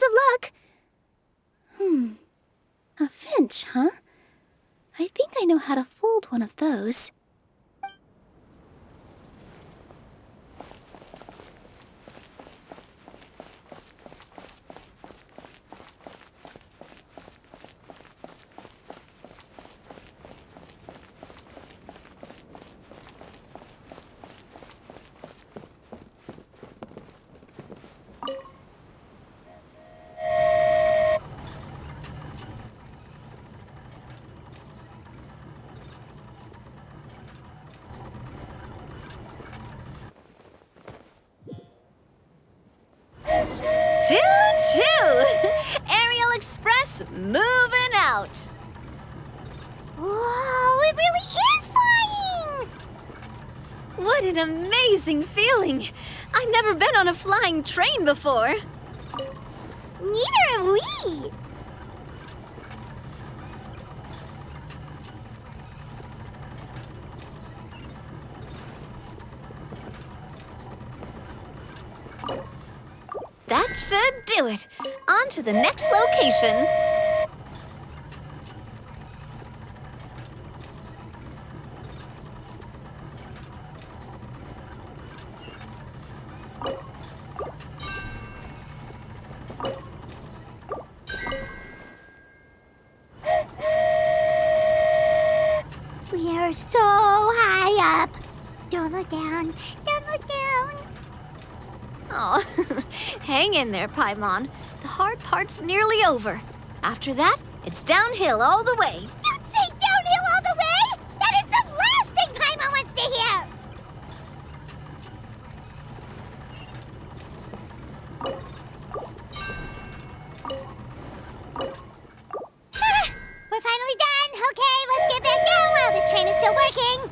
of luck. A finch, huh? I think I know how to fold one of those. Choo-choo! Aerial Express moving out. Whoa, it really is flying! What an amazing feeling! I've never been on a flying train before. Neither have we! That should do it. On to the next location. We are so high up. Don't look down. Don't look down. Oh, hang in there, Paimon. The hard part's nearly over. After that, it's downhill all the way. Don't say downhill all the way! That is the last thing Paimon wants to hear! We're finally done! Okay, let's get back down while this train is still working!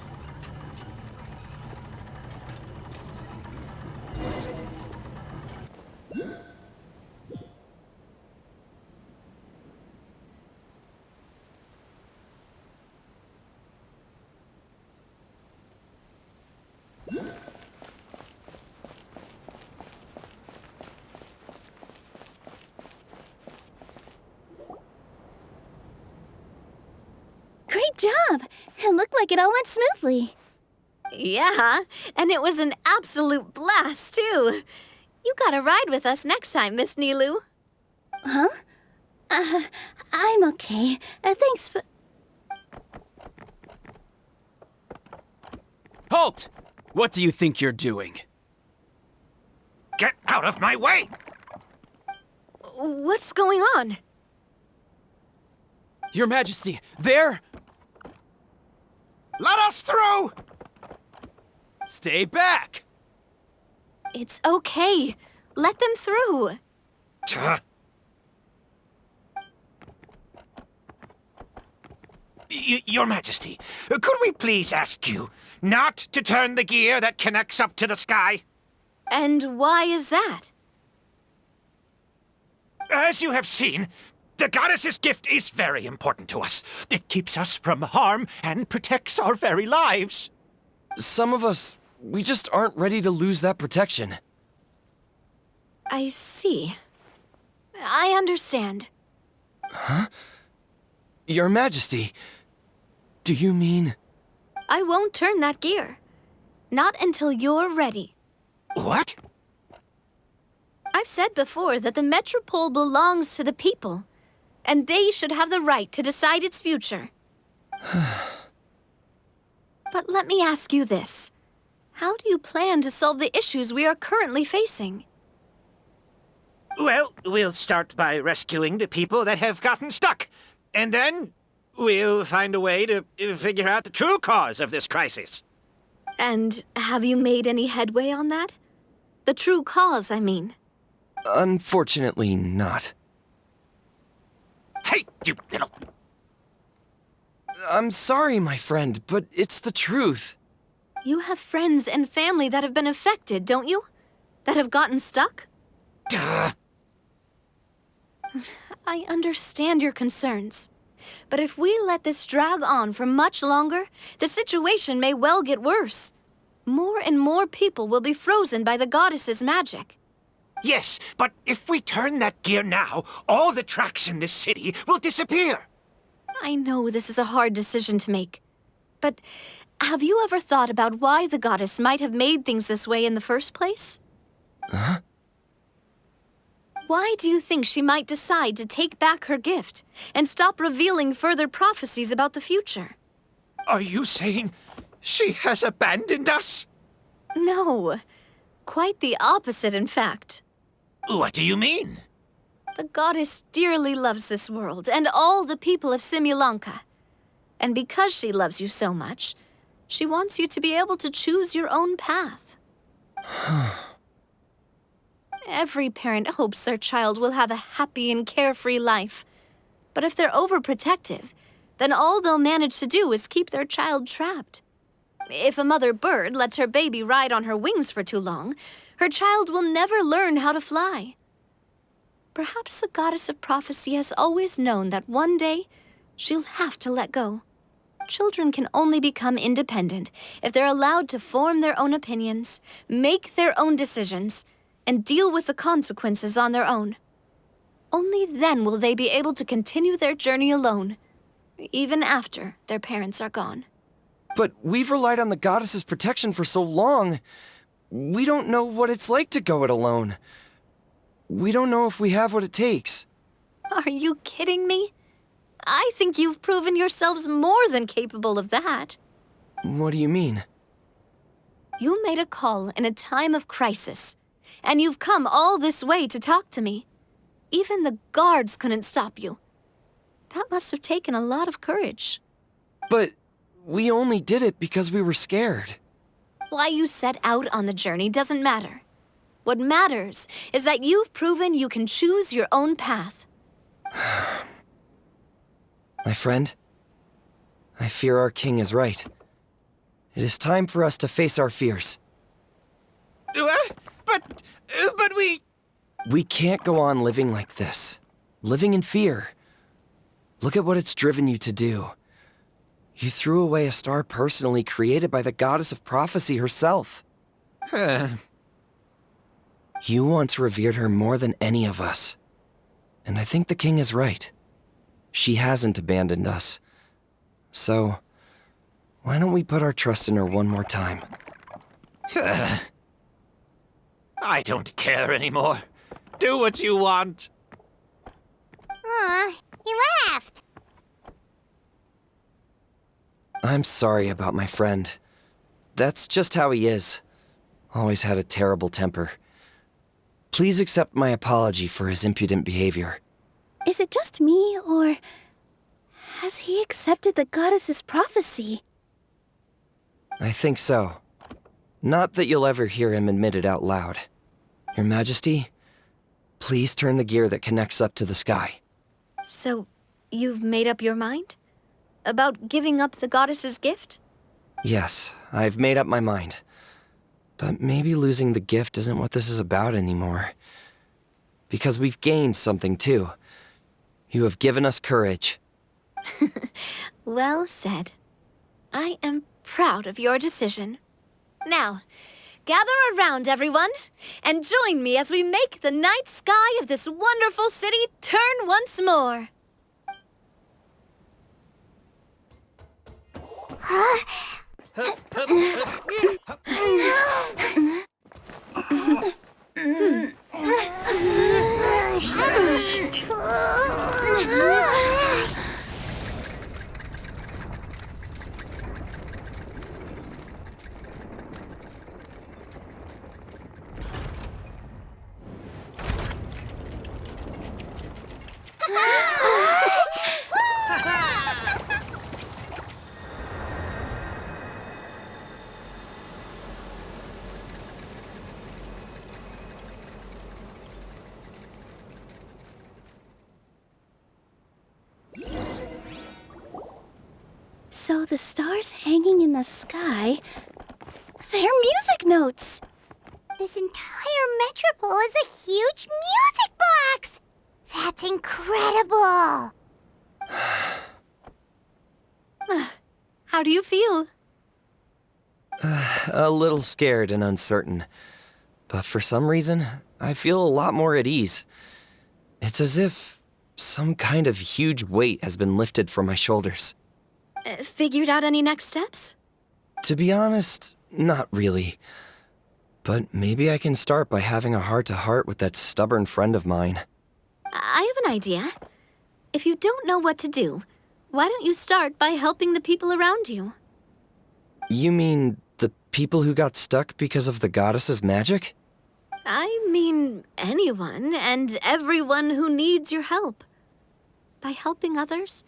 Great job! It looked like it all went smoothly. Yeah, and it was an absolute blast, too. You gotta ride with us next time, Miss Nilu. Huh? I'm okay. Thanks for... Halt! What do you think you're doing? Get out of my way! What's going on? Your Majesty, there! Let us through! Stay back! It's okay. Let them through. Tuh. Your Majesty, could we please ask you not to turn the gear that connects up to the sky? And why is that? As you have seen, the goddess's gift is very important to us. It keeps us from harm and protects our very lives. Some of us, we just aren't ready to lose that protection. I see. I understand. Huh? Your Majesty, do you mean... I won't turn that gear. Not until you're ready. What? I've said before that the Metropole belongs to the people, and they should have the right to decide its future. But let me ask you this. How do you plan to solve the issues we are currently facing? Well, we'll start by rescuing the people that have gotten stuck. And then we'll find a way to figure out the true cause of this crisis. And have you made any headway on that? The true cause, I mean. Unfortunately not. Hey, you little... I'm sorry, my friend, but it's the truth. You have friends and family that have been affected, don't you? That have gotten stuck? Duh. I understand your concerns. But if we let this drag on for much longer, the situation may well get worse. More and more people will be frozen by the goddess's magic. Yes, but if we turn that gear now, all the tracks in this city will disappear. I know this is a hard decision to make. But have you ever thought about why the goddess might have made things this way in the first place? Huh? Why do you think she might decide to take back her gift and stop revealing further prophecies about the future? Are you saying she has abandoned us? No. Quite the opposite, in fact. What do you mean? The goddess dearly loves this world and all the people of Simulanka. And because she loves you so much, she wants you to be able to choose your own path. Every parent hopes their child will have a happy and carefree life. But if they're overprotective, then all they'll manage to do is keep their child trapped. If a mother bird lets her baby ride on her wings for too long, her child will never learn how to fly. Perhaps the goddess of prophecy has always known that one day she'll have to let go. Children can only become independent if they're allowed to form their own opinions, make their own decisions, and deal with the consequences on their own. Only then will they be able to continue their journey alone, even after their parents are gone. But we've relied on the goddess's protection for so long. We don't know what it's like to go it alone. We don't know if we have what it takes. Are you kidding me? I think you've proven yourselves more than capable of that. What do you mean? You made a call in a time of crisis, and you've come all this way to talk to me. Even the guards couldn't stop you. That must have taken a lot of courage. But we only did it because we were scared. Why you set out on the journey doesn't matter. What matters is that you've proven you can choose your own path. My friend, I fear our king is right. It is time for us to face our fears. What? But we... We can't go on living like this. Living in fear. Look at what it's driven you to do. You threw away a star personally created by the goddess of prophecy herself. You once revered her more than any of us. And I think the king is right. She hasn't abandoned us. So, why don't we put our trust in her one more time? I don't care anymore. Do what you want. Aw, he laughed. I'm sorry about my friend. That's just how he is. Always had a terrible temper. Please accept my apology for his impudent behavior. Is it just me, or has he accepted the goddess's prophecy? I think so. Not that you'll ever hear him admit it out loud. Your Majesty, please turn the gear that connects up to the sky. So, you've made up your mind? About giving up the goddess's gift? Yes, I've made up my mind. But maybe losing the gift isn't what this is about anymore. Because we've gained something too. You have given us courage. Well said. I am proud of your decision. Now, gather around, everyone, and join me as we make the night sky of this wonderful city turn once more. So the stars hanging in the sky, they're music notes! This entire metropole is a huge music box! That's incredible! How do you feel? A little scared and uncertain. but for some reason, I feel a lot more at ease. It's as if some kind of huge weight has been lifted from my shoulders. Figured out any next steps? To be honest, not really. But maybe I can start by having a heart-to-heart with that stubborn friend of mine. I have an idea. If you don't know what to do, why don't you start by helping the people around you? You mean the people who got stuck because of the goddess's magic? I mean anyone and everyone who needs your help. By helping others,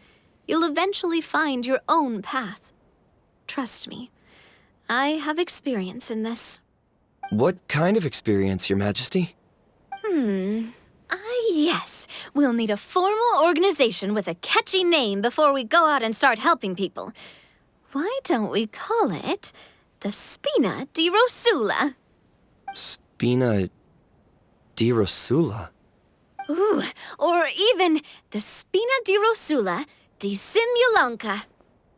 you'll eventually find your own path. Trust me, I have experience in this. What kind of experience, Your Majesty? Yes. We'll need a formal organization with a catchy name before we go out and start helping people. Why don't we call it the Spina di Rosula? Spina di Rosula? Ooh, or even the Spina di Rosula di Simulanka.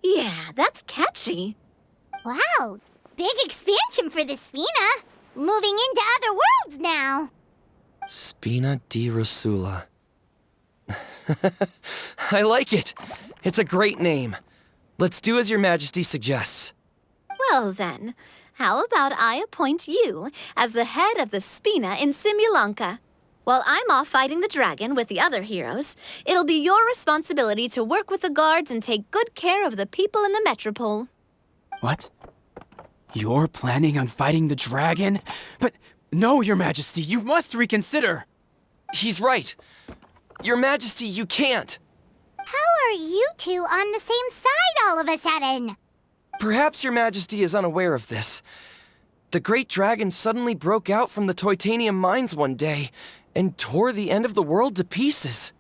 Yeah, that's catchy. Wow, big expansion for the Spina. Moving into other worlds now. Spina di Rosula. I like it. It's a great name. Let's do as Your Majesty suggests. Well then, how about I appoint you as the head of the Spina in Simulanka? While I'm off fighting the dragon with the other heroes, it'll be your responsibility to work with the guards and take good care of the people in the metropole. What? You're planning on fighting the dragon? But no, Your Majesty, you must reconsider! He's right. Your Majesty, you can't. How are you two on the same side all of a sudden? Perhaps Your Majesty is unaware of this. The great dragon suddenly broke out from the Titanium mines one day and tore the end of the world to pieces.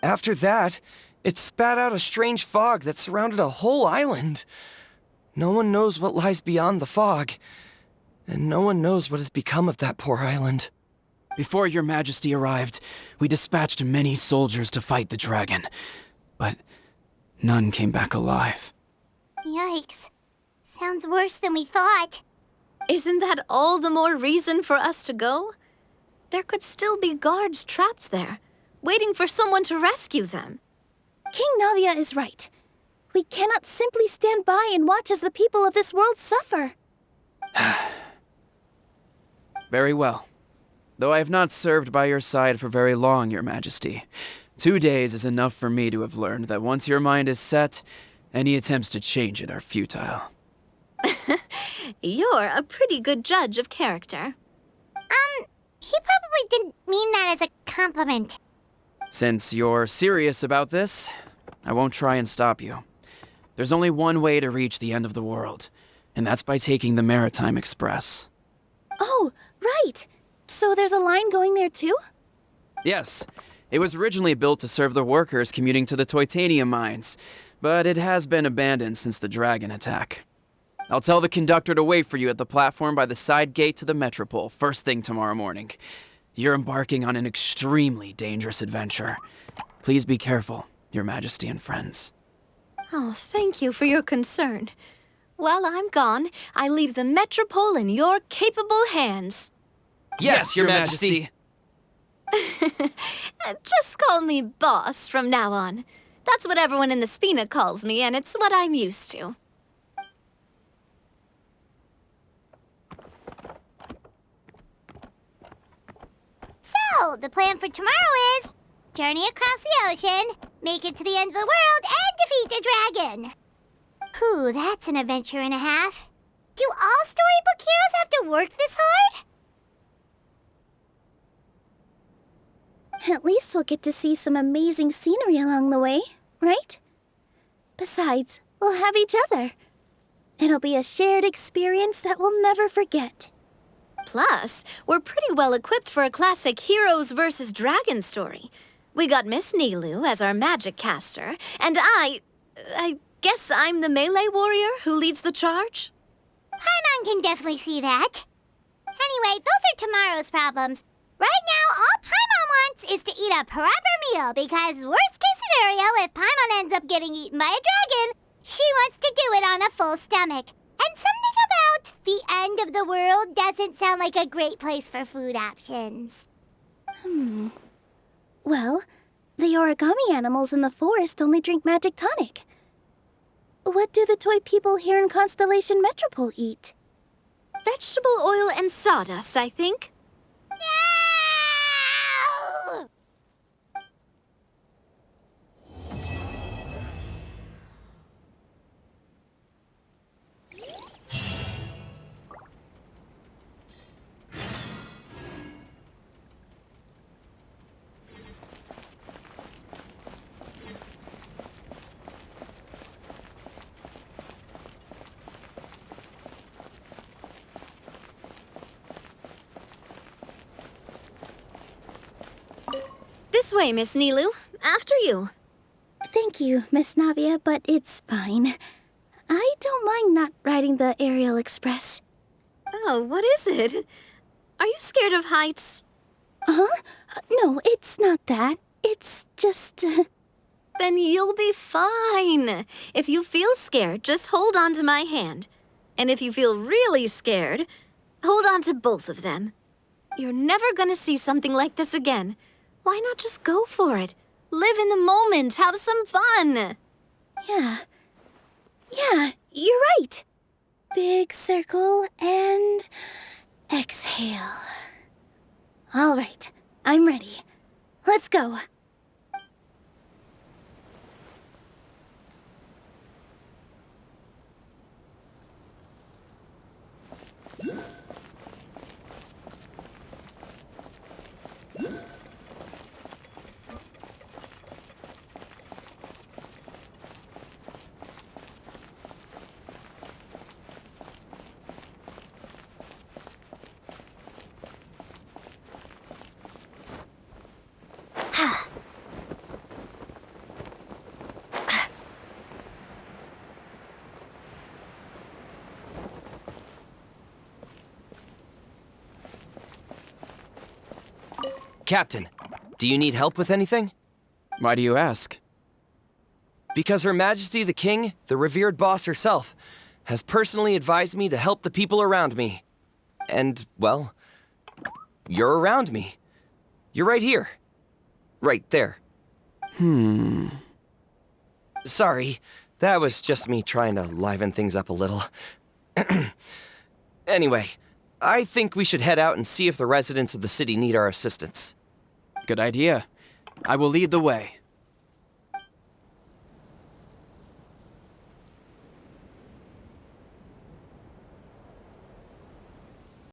After that, it spat out a strange fog that surrounded a whole island. No one knows what lies beyond the fog, and no one knows what has become of that poor island. Before Your Majesty arrived, we dispatched many soldiers to fight the dragon, but none came back alive. Yikes. Sounds worse than we thought. Isn't that all the more reason for us to go? There could still be guards trapped there, waiting for someone to rescue them. King Navia is right. We cannot simply stand by and watch as the people of this world suffer. Very well. Though I have not served by your side for very long, Your Majesty. 2 days is enough for me to have learned that once your mind is set, any attempts to change it are futile. You're a pretty good judge of character. He probably didn't mean that as a compliment. Since you're serious about this, I won't try and stop you. There's only one way to reach the end of the world, and that's by taking the Maritime Express. Oh, right. So there's a line going there too? Yes, it was originally built to serve the workers commuting to the Titanium mines, but it has been abandoned since the dragon attack. I'll tell the conductor to wait for you at the platform by the side gate to the metropole first thing tomorrow morning. You're embarking on an extremely dangerous adventure. Please be careful, Your Majesty and friends. Oh, thank you for your concern. While I'm gone, I leave the metropole in your capable hands. Yes, Your Majesty. Just call me boss from now on. That's what everyone in the Spina calls me, and it's what I'm used to. So, the plan for tomorrow is journey across the ocean, make it to the end of the world, and defeat a dragon. Whew, that's an adventure and a half. Do all storybook heroes have to work this hard? At least we'll get to see some amazing scenery along the way, right? Besides, we'll have each other. It'll be a shared experience that we'll never forget. Plus, we're pretty well equipped for a classic heroes versus dragon story. We got Miss Nilu as our magic caster, and I guess I'm the melee warrior who leads the charge? Paimon can definitely see that. Anyway, those are tomorrow's problems. Right now, all Paimon wants is to eat a proper meal, because worst case scenario, if Paimon ends up getting eaten by a dragon, she wants to do it on a full stomach. And something about The end of the world doesn't sound like a great place for food options. Well, the origami animals in the forest only drink magic tonic. What do the toy people here in Constellation Metropole eat? Vegetable oil and sawdust, I think. No! This way, Miss Nilu. After you. Thank you, Miss Navia, but it's fine. I don't mind not riding the aerial express. Oh, what is it? Are you scared of heights? Huh? No, it's not that. It's just... Then you'll be fine. If you feel scared, just hold on to my hand. And if you feel really scared, hold on to both of them. You're never gonna see something like this again. Why not just go for it? Live in the moment, have some fun. Yeah, you're right. Big circle and exhale. All right, I'm ready. Let's go. Captain, do you need help with anything? Why do you ask? Because Her Majesty the King, the revered boss herself, has personally advised me to help the people around me. And, well, you're around me. You're right here. Right there. Sorry, that was just me trying to liven things up a little. Anyway, I think we should head out and see if the residents of the city need our assistance. Good idea. I will lead the way.